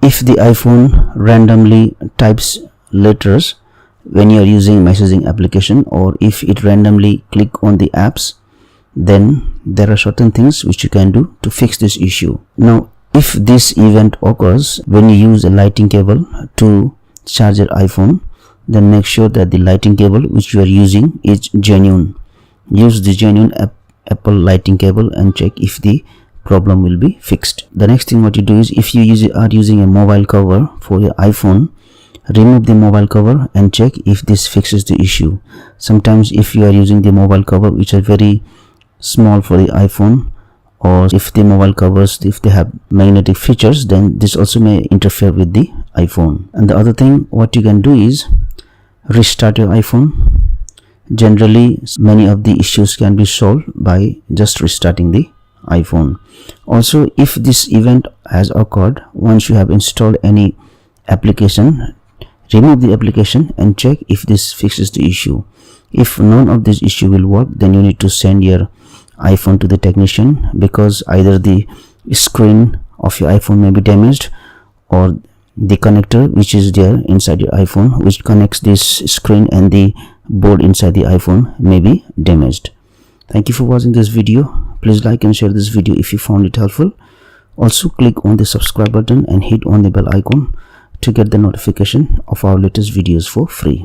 if the iPhone randomly types letters when you are using messaging application, or if it randomly click on the apps, then there are certain things which you can do to fix this issue. Now if this event occurs when you use a lightning cable to charge your iPhone, then make sure that the lightning cable which you are using is genuine. Use the genuine Apple lightning cable and check if the problem will be fixed. The next thing what you do is, if you are using a mobile cover for your iPhone, remove the mobile cover and check if this fixes the issue. Sometimes if you are using the mobile cover which are very small for the iPhone, or if the mobile covers, if they have magnetic features, then this also may interfere with the iPhone. And the other thing what you can do is restart your iPhone. Generally many of the issues can be solved by just restarting the iPhone. Also, if this event has occurred once you have installed any application, remove the application and check if this fixes the issue. If none of this issue will work, then you need to send your iPhone to the technician, because either the screen of your iPhone may be damaged, or the connector which is there inside your iPhone which connects this screen and the board inside the iPhone may be damaged. Thank you for watching this video. Please like and share this video if you found it helpful. Also click on the subscribe button and hit on the bell icon to get the notification of our latest videos for free.